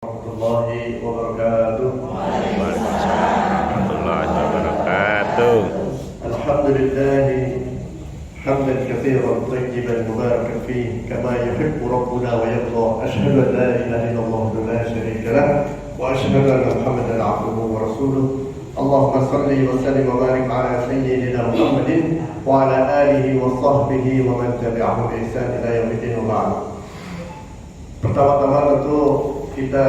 Warahmatullahi wabarakatuh. Waalaikumsalam warahmatullahi wabarakatuh. Alhamdulillah hamdan katsiran tayyiban mubarakan fihi kama yuhibbu rabbuna wa yarda. Asyhadu an la ilaha illallah wa la syarika lah wa asyhadu anna Muhammadan abduhu wa rasuluh. Allahumma salli wa sallim wa barik ala sayyidina Muhammadin wa ala alihi wa sahbihi wa man tabi'ahum bi ihsan ila yaumil wa ba'd. Pertama-tama tentu kita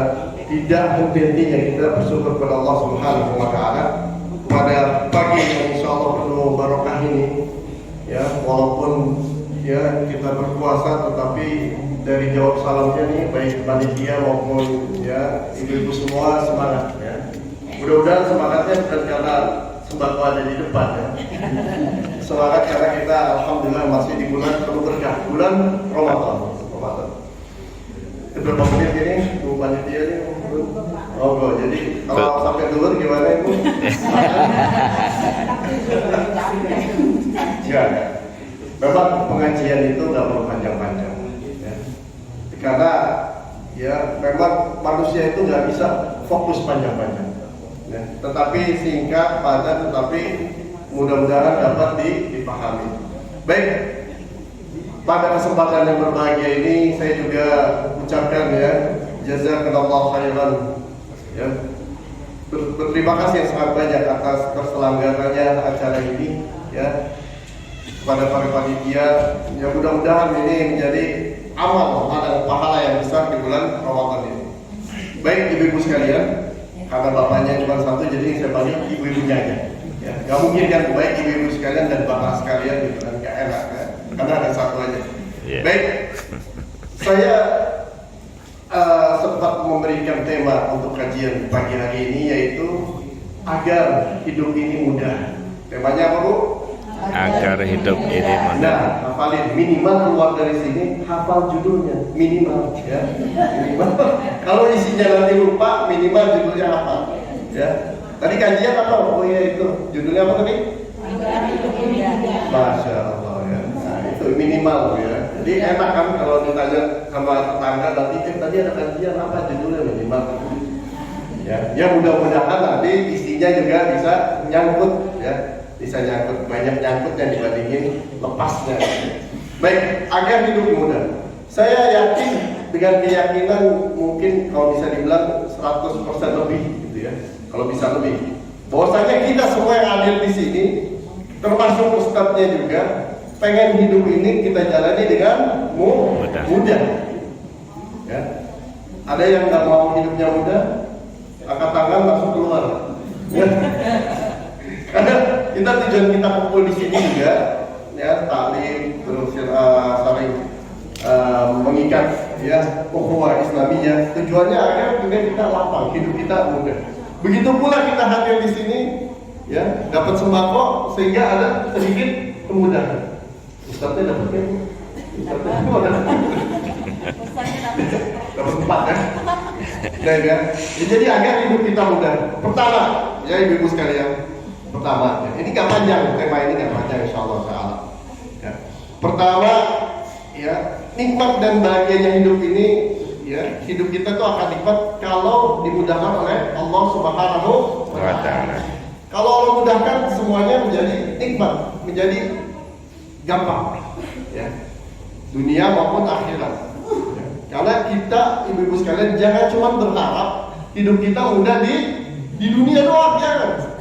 tidak henti-hentinya kita bersyukur kepada Allah Subhanahu wa taala pada pagi yang insyaallah penuh barokah ini, ya, walaupun ya kita berpuasa tetapi dari jawab salamnya nih baik panitia maupun ya ibu-ibu semua semangat ya. Mudah-mudahan semangatnya bukan karena sembako ada di depan ya. Semangat karena kita alhamdulillah masih di bulan penuh berkah, bulan Ramadan. Berapa menit ini Bu panitia ini? Oh, jadi kalau sampai dulu gimana Ibu? Ya, memang pengajian itu nggak perlu panjang-panjang, ya. Karena ya memang manusia itu nggak bisa fokus panjang-panjang, ya. Tetapi singkat, padat, tetapi mudah-mudahan dapat dipahami. Baik. Pada kesempatan yang berbahagia ini saya juga ucapkan ya jazakallahu khairan ya. Berterima kasih yang sangat banyak atas terselenggaranya acara ini ya. Kepada para panitia ya, mudah-mudahan ini menjadi amal dan pahala yang besar di bulan Ramadan ini. Baik ibu-ibu sekalian, karena bapaknya cuma satu jadi saya panggil ibu-ibunya aja. Ya, gak mungkin kan baik ibu-ibu sekalian dan bapak sekalian gitu kan, gak enak ya. Karena ada satu aja. Yeah. Baik, saya sempat memberikan tema untuk kajian pagi hari ini yaitu agar hidup ini mudah. Temanya apa Bu? Agar hidup ini mudah. Nah, hafalin, minimal keluar dari sini hafal judulnya, minimal ya. Minimal. Kalau isinya nanti lupa, minimal judulnya hafal ya. Tadi kajian apa? Oh iya itu, judulnya apa tadi? Masya Allah ya. Nah itu minimal ya. Jadi enak kan kalau ditanya sama tetangga nanti tadi ada kajian apa judulnya minimal. Ya, ya mudah-mudahan nanti isinya juga bisa nyangkut ya, bisa nyangkut, banyak nyangkutnya dibandingin lepasnya. Baik, agar hidup mudah. Saya yakin dengan keyakinan mungkin kalau bisa dibilang 100% lebih gitu ya. Kalau bisa lebih. Bahwasanya kita semua yang hadir di sini termasuk ustadznya juga pengen hidup ini kita jalani dengan mudah. Ya. Ada yang nggak mau hidupnya mudah, angkat tangan langsung keluar. Ya. Karena kita tujuan kita kumpul di sini juga, ya taklim terus saling mengikat ya ukhuwah Islamiyah. Tujuannya agar juga kita lapang, hidup kita mudah. Begitu pula kita hadir di sini, ya dapat sembako sehingga ada sedikit kemudahan. Ustadznya dapat kan? Ustadznya dapat 4 kan? Nah, ya. Jadi agar hidup kita mudah. Pertama, ya ibu-ibu sekalian. Pertama, ya. Ini nggak panjang, tema ini nggak panjang, insyaallah taala. Ya. Pertama, ya nikmat dan bahagianya hidup ini. Ya, hidup kita tuh akan nikmat kalau dimudahkan oleh Allah Subhanahu wa taala. Kalau Allah mudahkan semuanya menjadi nikmat, menjadi gampang. Ya. Dunia maupun akhirat. Ya. Karena kita ibu-ibu sekalian jangan cuma berharap hidup kita mudah di dunia doang, jangan.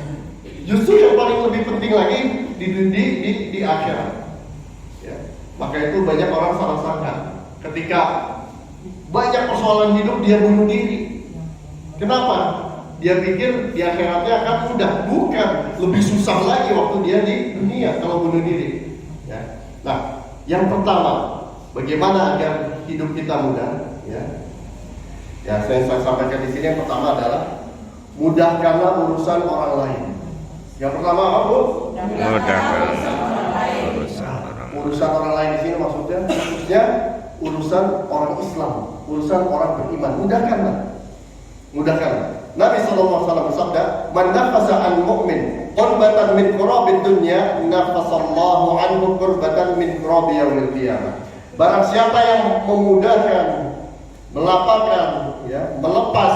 Justru yang paling lebih penting lagi di akhirat. Ya. Maka itu banyak orang salah sangka ketika banyak persoalan hidup dia bunuh diri. Kenapa? Dia pikir di akhiratnya akan mudah. Bukan, lebih susah lagi waktu dia di dunia kalau bunuh diri. Ya. Nah, yang pertama, bagaimana agar hidup kita mudah? Ya, ya saya sampaikan di sini yang pertama adalah mudahkanlah urusan orang lain. Yang pertama apa Bu? Mudahkan urusan orang lain di sini maksudnya khususnya urusan orang Islam, urusan orang beriman, mudahkanlah. Nabi SAW bersabda, "Man nafasa an mu'min qurbatan min qurabid dunya, nafasallahu anhu qurbatan min qurabi yaumil qiyamah." Barang siapa yang memudahkan, melapangkan ya, melepas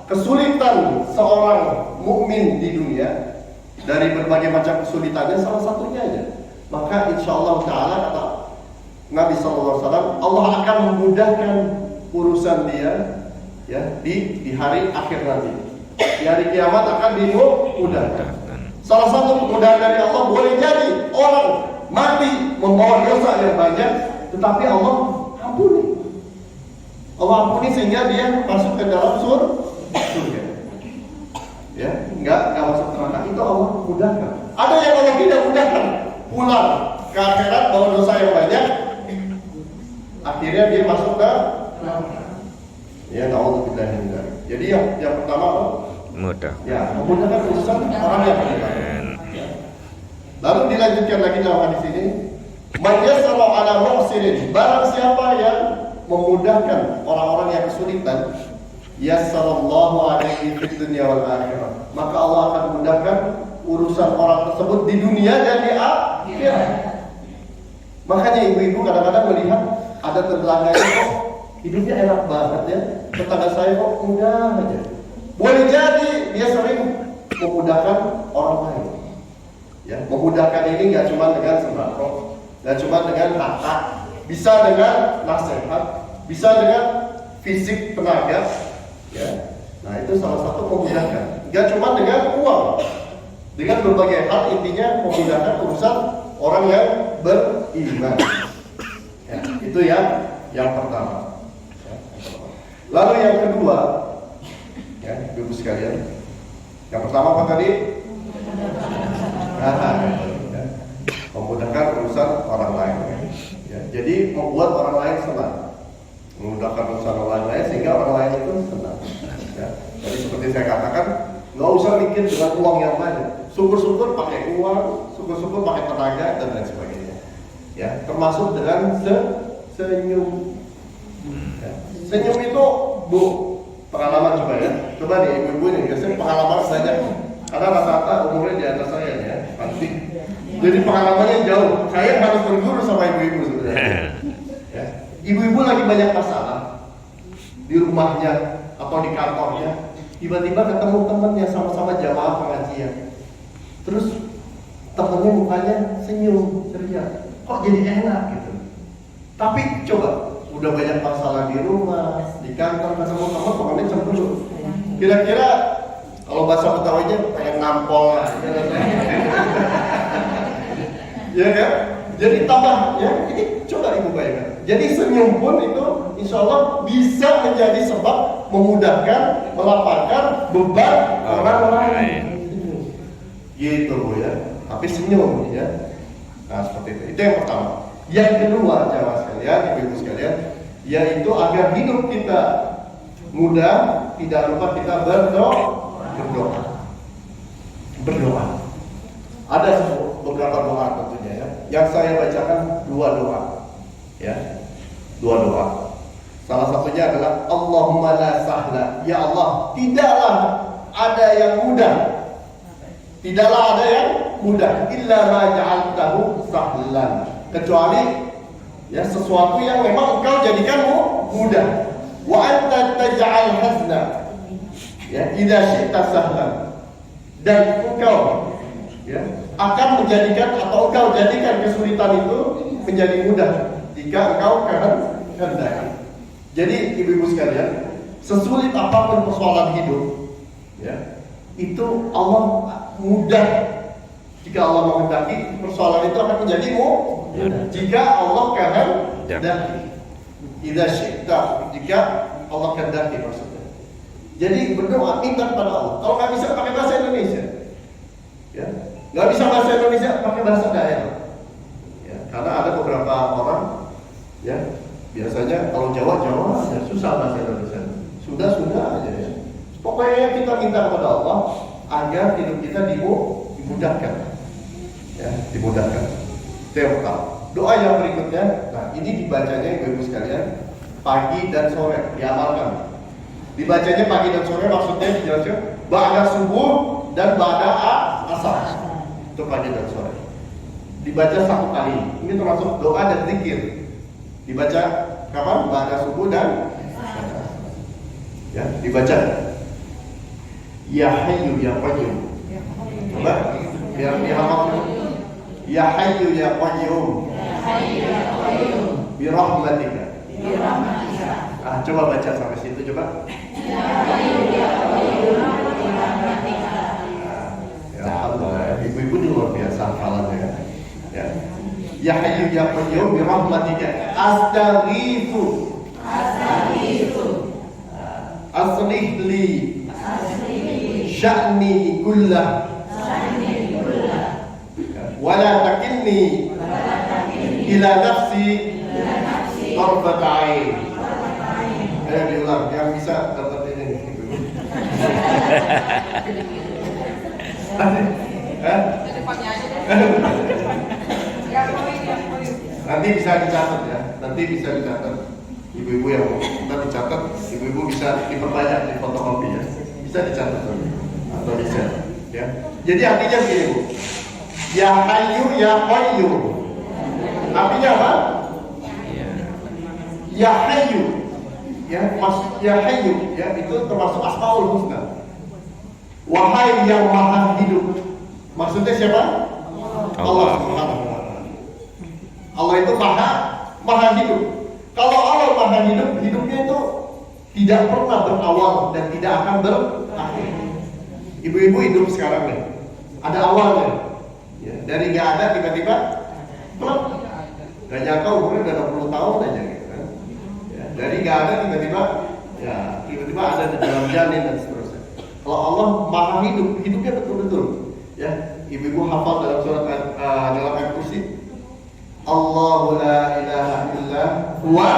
kesulitan seorang mukmin di dunia dari berbagai macam kesulitannya, salah satunya aja, maka insya Allah Taala kata Nabi SAW, Allah akan memudahkan urusan dia ya di hari akhir nanti. Di hari kiamat akan dimudahkan. Salah satu kemudahan dari Allah, boleh jadi orang mati membawa dosa yang banyak, tetapi Allah ampuni. Allah ampuni sehingga dia masuk ke dalam surga. Ya, enggak masuk neraka, itu Allah mudahkan. Ada yang Allah tidak mudahkan, pulang ke akhirat bawa dosa yang banyak, akhirnya dia masuk ke neraka. Ya, naudzubillah min dzalik. Jadi yang pertama Mudah. ya, memudahkan urusan orang yang beriman. Lalu dilanjutkan lagi dalam hadis ini, man yassara ala muhsinin, barang siapa yang memudahkan orang-orang yang kesulitan, yassarallahu alaihi fid dunya wal akhirah, maka Allah akan memudahkan urusan orang tersebut di dunia dan di akhirat. Makanya ibu-ibu kadang-kadang melihat ada tetangganya kok hidupnya enak banget ya, tetangga saya kok mudah aja. Boleh jadi dia sering memudahkan orang lain. Ya, memudahkan ini nggak cuma dengan sembako, nggak cuma dengan harta, bisa dengan nasihat, bisa dengan fisik tenaga. Ya, nah itu salah satu memudahkan. Nggak cuma dengan uang, dengan berbagai hal, intinya memudahkan urusan orang yang beriman. Ya, itu yang pertama. Ya, lalu yang kedua. Ya, ibu sekalian. Yang pertama apa tadi? Ya, memudahkan urusan orang lain. Ya, jadi membuat orang lain senang, memudahkan urusan orang lain sehingga orang lain itu senang. Ya, jadi seperti saya katakan, nggak usah mikir dengan uang yang banyak. Syukur-syukur pakai uang, syukur-syukur pakai tenaga dan lain sebagainya. Ya, termasuk dengan senyum. Ya, senyum itu pengalaman coba ya. Coba nih ibu-ibu nih, biasanya pengalaman banyak. Karena rata-rata umurnya di atas saya ya, pasti. Jadi pengalamannya jauh. Saya harus berguru sama ibu-ibu sebenarnya. Ya. Ibu-ibu lagi banyak masalah di rumahnya atau di kantornya. Tiba-tiba ketemu temennya sama-sama jamaah pengajian. Terus temennya mukanya senyum, ceria. Kok jadi enak gitu. Tapi coba, udah banyak masalah di rumah, di kantor, ketemu teman, pokoknya cemburu. Kira-kira kalau bahasa Betawinya pengen nampol lah. Ya kan? Jadi tambah ya, ini coba ibu bayangkan. Jadi senyum pun itu insya Allah bisa menjadi sebab memudahkan, melapangkan beban orang lain. Gitu bu ya. Tapi senyum ya. Nah seperti itu. Itu yang pertama. Yang kedua jamaah sekalian, ibu-ibu sekalian, yaitu agar hidup kita mudah, tidak lupa kita berdoa. Ada beberapa doa tentunya ya. Yang saya bacakan dua doa. Ya. Dua doa. Salah satunya adalah Allahumma la sahla. Ya Allah, tidaklah ada yang mudah. Tidaklah ada yang mudah illa ma ja'altahu sahlan. Kecuali ya sesuatu yang memang engkau jadikan mudah. Wa anta taj'al hazna ya idza syi'ta sahlan. Dan engkau ya akan menjadikan atau engkau jadikan kesulitan itu menjadi mudah jika engkau kehendaki. Jadi ibu-ibu sekalian, sesulit apapun persoalan hidup ya, itu Allah mudah. Jika Allah menghendaki, persoalan itu akan menjadi mudah. Jika Allah kehendaki, idza syi'ta, jika Allah kehendaki maksudnya. Jadi berdoa, minta kepada Allah. Kalau nggak bisa pakai bahasa Indonesia, ya, nggak bisa bahasa Indonesia pakai bahasa daerah. Ya, karena ada beberapa orang, ya, biasanya kalau Jawa ya, susah bahasa Indonesia. Sudah aja ya. Pokoknya kita minta kepada Allah agar hidup kita dimudahkan, ya, dimudahkan. Itu yang pertama. Doa yang berikutnya, nah ini dibacanya ibu-ibu sekalian pagi dan sore, diamalkan. Dibacanya pagi dan sore maksudnya dijelaskan ba'da subuh dan ba'da asar. Itu pagi dan sore. Dibaca satu kali. Ini termasuk doa dan zikir. Dibaca kapan? Ba'da subuh dan asar. Ya, dibaca. Ya Hayyu ya Qayyum. Coba biar dihafal. Ya Hayyu ya Qayyum. Bi rahmatika. Coba baca sampai situ coba. Ya Hayyu ya Qayyum bi rahmatika. Ya Allah, ibu-ibu ini luar biasa hafalannya. Ya. Ya Hayyu ya Qayyum bi rahmatika astaghitsu. Aslih li sya'ni kullah wa la takilni ila nafsi tarfat ain. Ayo diulang, yang bisa dapat ini. Nanti bisa dicatat ya, nanti bisa dicatat. Ibu-ibu yang kita dicatat, ibu-ibu bisa diperbanyak di fotokopi ya, bisa dicatat atau bisa ya. Jadi artinya begini Bu, ya Hayyu ya Qayyum, artinya apa? Ya Hayyu, ya ya Hayyu, ya itu termasuk Asmaul Husna. Wahai yang maha hidup, maksudnya siapa? Allah Subhanahu wa Ta'ala. Allah itu maha hidup. Kalau Allah maha hidup, hidupnya itu tidak pernah berawal dan tidak akan berakhir. Ibu-ibu hidup sekarang nih, ada awalnya. Ya, dari nggak ada tiba-tiba, nggak nyangka umurnya udah 60 tahun aja gitu kan. Ya, dari nggak ada tiba-tiba, ya tiba-tiba ada di dalam janin dan seterusnya. Kalau Allah maha hidup, hidupnya betul-betul. Ya, ibu-ibu hafal dalam surat dalam ayat kursi. Allahu la ilaha illa huwa.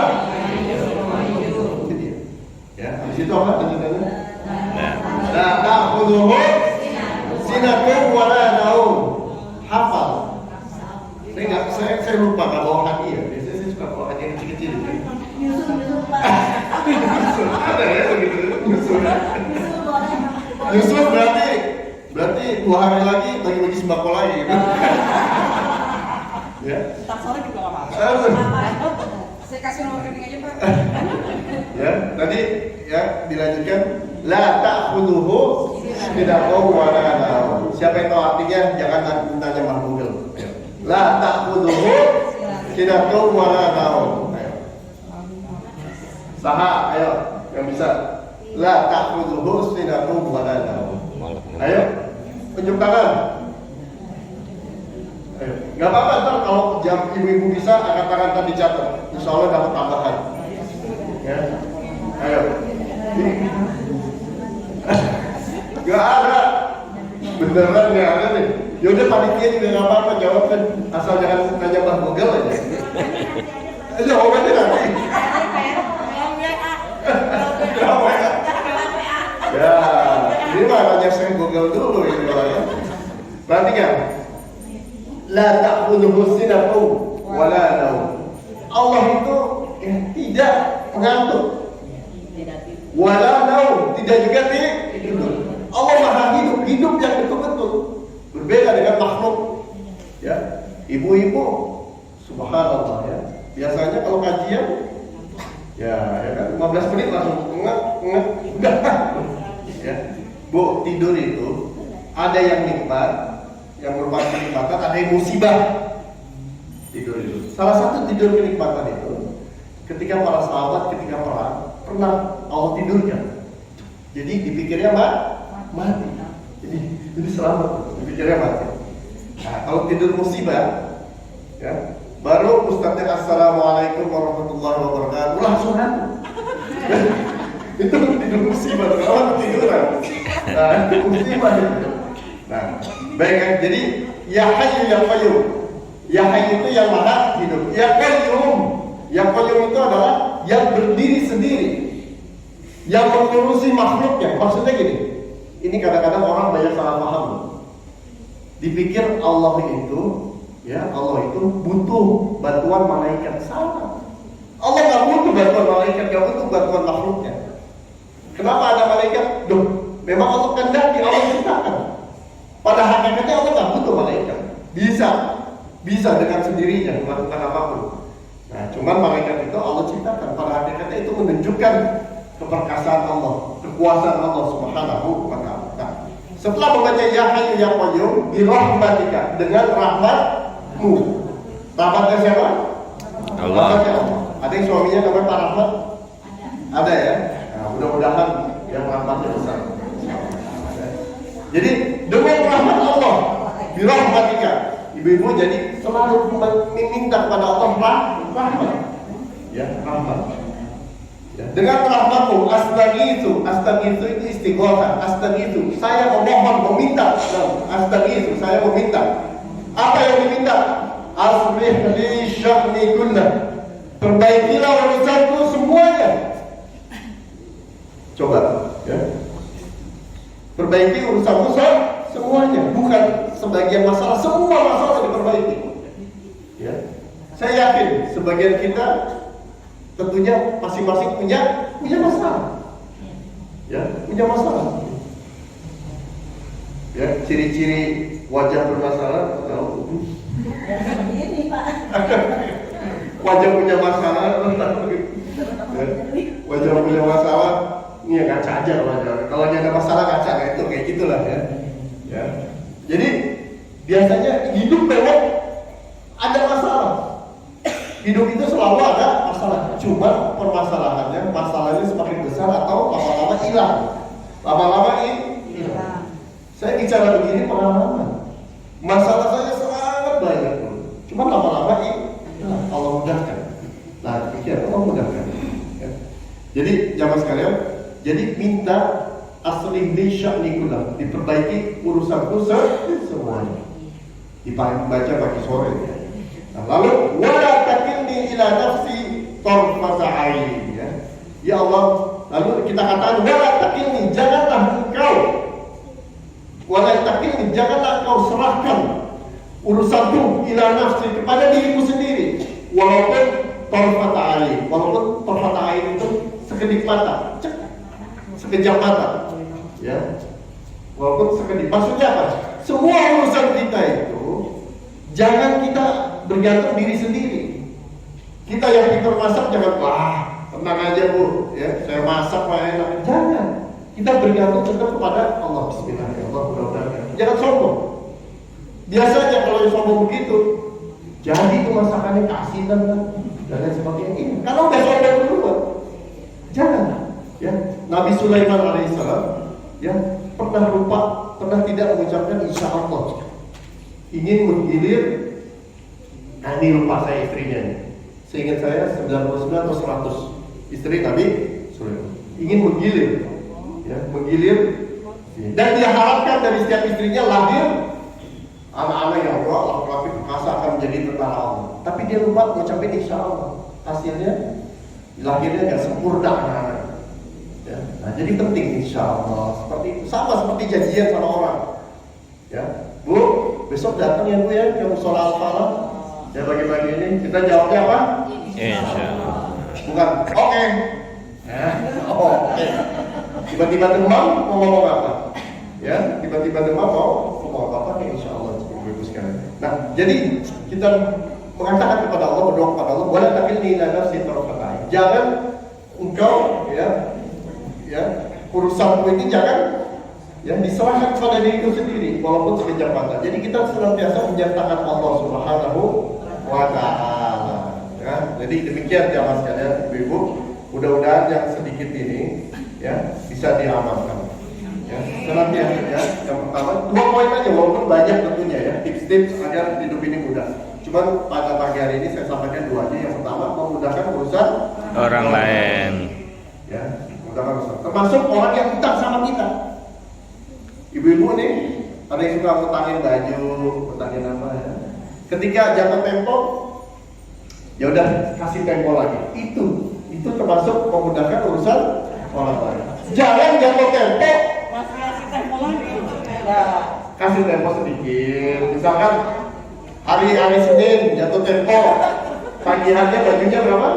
Ya, habis itu apa lanjutannya? La ta'khudhuhu sinatun wa la naum. Hafal. Saya lupa kalau bawa hati ya. Biasanya saya suka bawa hati yang kecil-kecil gitu. Nyusul. Ada ya begitu. Nyusul berarti 2 hari lagi bagi-bagi sembako lagi gitu. Ya. Ntar sore juga nggak apa-apa. Saya kasih nomor rekening aja Pak. Ya, tadi ya dilanjutkan la ta'khudhuhu sinatun wa la naum. Siapa yang tahu artinya jangan tanya Mbah Google. La ta'khudhuhu sinatun wa la naum. Ayo. Saha, ayo yang bisa. La ta'khudhuhu sinatun wa la naum. Ayo, tunjuk tangan. Gak apa-apa ntar kalau jam ibu-ibu bisa angkat tangan tadi dicatat, insya Allah dapat tambahan. Ya, ayo. Gak ada, beneran gak ada nih. Yaudah panitia juga gak apa-apa jawab kan, asal jangan nanya Mbah Google aja. Jawabannya nanti. Ya, ini mah nanya saya Google dulu ini ya. Perhatikan. La ta'khudhuhu sinatun wa la naum. Allah itu tidak mengantuk. Wa la naum, tidak juga tidur. Allah maha hidup, hidup yang betul-betul. Berbeda dengan makhluk. Ya, ibu-ibu subhanallah ya. Biasanya kalau kajian ya kan 15 menit langsung udah. Ya. Bu, tidur itu ada yang nikmat, yang merupakan kenikmatan, ada yang musibah. Tidur itu. Salah satu tidur kenikmatan itu ketika para sahabat ketika perang pernah Allah tidurkan. Jadi dipikirnya mati. Jadi selamat, dipikirnya mati. Nah, kalau tidur musibah ya, baru ustadznya assalamualaikum warahmatullahi wabarakatuh langsung hantu. Itu tidur musibah, kalau tiduran. Nah, itu musibah itu. Nah, baik kan? Jadi ya Hayyu ya Qayyum. Ya Hayyu itu yang maha hidup. Ya Qayyum. Yang Qayyum itu adalah yang berdiri sendiri, yang mengurusi makhluknya. Maksudnya gini. Ini kadang-kadang orang banyak salah paham. Dipikir Allah itu, ya Allah itu butuh bantuan malaikat. Salah. Allah nggak butuh bantuan malaikat, nggak butuh bantuan makhluknya. Kenapa ada malaikat? Duh, memang Allah kehendaki, Allah ciptakan. Pada hakikatnya Allah nggak butuh malaikat. Bisa dengan sendirinya melakukan apapun. Nah, cuman malaikat itu Allah ciptakan. Pada hakikatnya itu menunjukkan keperkasaan Allah, kekuasaan Allah Subhanahu wa Ta'ala. Nah, setelah membaca Ya Hayyu Ya Qayyum bi rahmatika, dengan rahmatmu. Rahmatnya siapa? Allah. Rahmatnya Allah. Ada yang suaminya namanya Pak Rahmat? Ada ya? Nah, mudah-mudahan yang rahmatnya besar. Jadi dengan rahmat Allah, bi rahmatika, ibu-ibu jadi selalu meminta kepada Allah rahmat. Ya, rahmat. Ya, dengan rahmatmu astagitsu itu istighotsah. Astagitsu, saya memohon, meminta. Astagitsu, saya meminta. Apa yang diminta? Aslih li sya'ni kullah, perbaikilah urusanku semuanya. Coba ya, perbaiki urusanku semuanya, bukan sebagian masalah. Semua masalah diperbaiki ya. Saya yakin sebagian kita tentunya masing-masing punya masalah, ya, punya masalah. Ya, ciri-ciri wajah bermasalah, tahu? Ini Pak. Wajah punya masalah, ya, wajah punya masalah, ini ya kaca aja wajah. Kalau ada masalah kaca, itu kayak gitulah ya. Ya, jadi biasanya hidup memang ada masalah. Hidup itu selalu ada masalah. Cuma permasalahannya, masalahnya semakin besar atau lama-lama hilang. Lama-lama hilang. Saya bicara begini pengalaman. Masalah saya sangat banyak, cuma lama-lama hilang. Allah mudahkan. Nah, pikir Allah mudahkan. Ya. Jadi jamaah sekalian, jadi minta aslih li sya'ni kullah, diperbaiki urusanku semuanya. Dibaca pagi sore ya. Nah, lalu wala takilni ila nafsi tarfata ain, ya Allah. Lalu kita katakan wala takilni, janganlah engkau, wala takilni, janganlah engkau serahkan urusanku ila nafsi, kepada diriku sendiri, walaupun tarfata ain, walaupun tarfata ain itu sekedip mata, sekejap mata, ya, walaupun sekedip. Maksudnya apa? Semua urusan kita itu jangan kita bergantung diri sendiri. Kita yang pintar masak jangan, wah tenang aja bu, ya saya masak wah enak. Jangan. Kita bergantung tetap kepada Allah. Bismillahirrahmanirrahim. Mudah-mudahan. Jangan sombong. Biasanya kalau yang sombong begitu, jadi itu masakannya kasih dan lain sebagainya. Kalau udah sombong duluan, jangan. Ya, Nabi Sulaiman alaihissalam, ya pernah tidak mengucapkan insya Allah. Ingin menggilir. Nah, ini lupa saya istrinya nih. Seingat saya 99 atau 100 istri Nabi Sulaiman. Ingin menggilir, ya, menggilir. Dan dia harapkan dari setiap istrinya lahir anak-anak yang laki-laki perkasa akan menjadi tentara Allah. Tapi dia lupa mengucapkan insya Allah. Hasilnya lahirnya nggak sempurna anak-anak. Ya. Nah, jadi penting insya Allah seperti itu. Sama seperti janjian sama orang. Ya, Bu, besok datang ya Bu ya ke musola Al-Falah. Ya bagi-bagi ini kita jawabnya apa? Insyaallah. Bukan oke. Oke. Tiba-tiba demam mau ngomong apa? Ya, tiba-tiba demam mau ngomong apa? Insyaallah Ibu sekalian. Nah, jadi kita mengatakan kepada Allah, berdoa kepada Allah, wala takilni ila nafsi tarfata ain. Jangan engkau ya urusanmu ini jangan yang diserahkan kepada diriku sendiri walaupun sekejap mata. Jadi kita senantiasa menyertakan Allah Subhanahu wa Ta'ala. Ya, jadi demikian jamaah sekalian, Ibu-ibu, mudah-mudahan yang sedikit ini ya bisa diamalkan. Ya, senantiasa ya. Yang pertama, 2 poin aja walaupun banyak tentunya ya, tips-tips agar hidup ini mudah. Cuman pada pagi hari ini saya sampaikan 2 aja. Yang pertama, memudahkan urusan Orang lain. Ya, mudahkan urusan. Termasuk orang yang utang sama kita. Ibu-ibu nih, ada yang suka ngutangin baju, ngutangin apa ya. Ketika jatuh tempo, ya udah kasih tempo lagi. Itu termasuk memudahkan urusan orang lain. Jangan jatuh tempo, Masih kasih tempo lagi. Ya. kasih tempo sedikit. Misalkan hari Senin jatuh tempo, tagihannya bajunya berapa?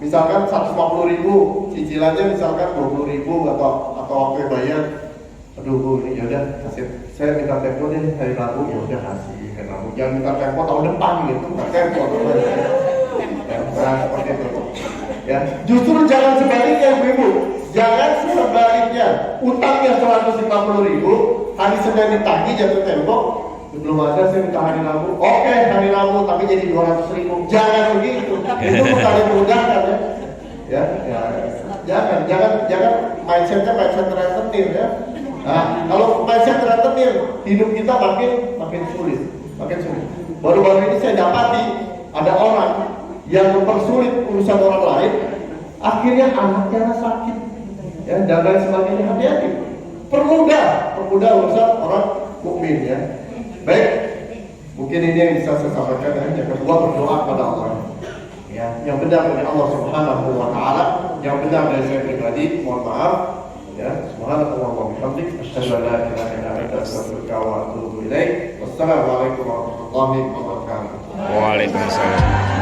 Misalkan 150.000, cicilannya misalkan 20.000 atau waktu bayar. Aduh Bu, ini yaudah kasih, saya minta tempo deh hari Rabu, ya udah kasih hari Rabu. Jangan minta tempo tahun depan gitu, nggak tempo ya, nah seperti itu. Ya, justru jangan sebaliknya Ibu. Jangan sebaliknya, utangnya 150.000, hari Senin ditagih jatuh tempo, belum ada saya minta hari Rabu. Oke, hari Rabu tapi jadi 200.000. Jangan begitu. Itu bukan dimudahkan ya. Jangan mindsetnya mindset rentenir ya. Nah, kalau mindset rentenir, hidup kita makin sulit. Baru-baru ini saya dapati ada orang yang mempersulit urusan orang lain, akhirnya anaknya sakit, ya, dan lain sebagainya. Hati-hati. Permudah urusan orang mukmin ya. Baik, mungkin ini yang bisa saya sampaikan ya. Yang kedua, berdoa kepada Allah. Ya, yang benar dari Allah Subhanahu wa taala, yang benar dari saya pribadi, mohon maaf. Ya, subhanallah wa bihamdik, asyhadu an la ilaha illa anta, astaghfiruka wa atubu ilaik. Wassalamualaikum warahmatullahi wabarakatuh. Waalaikumsalam.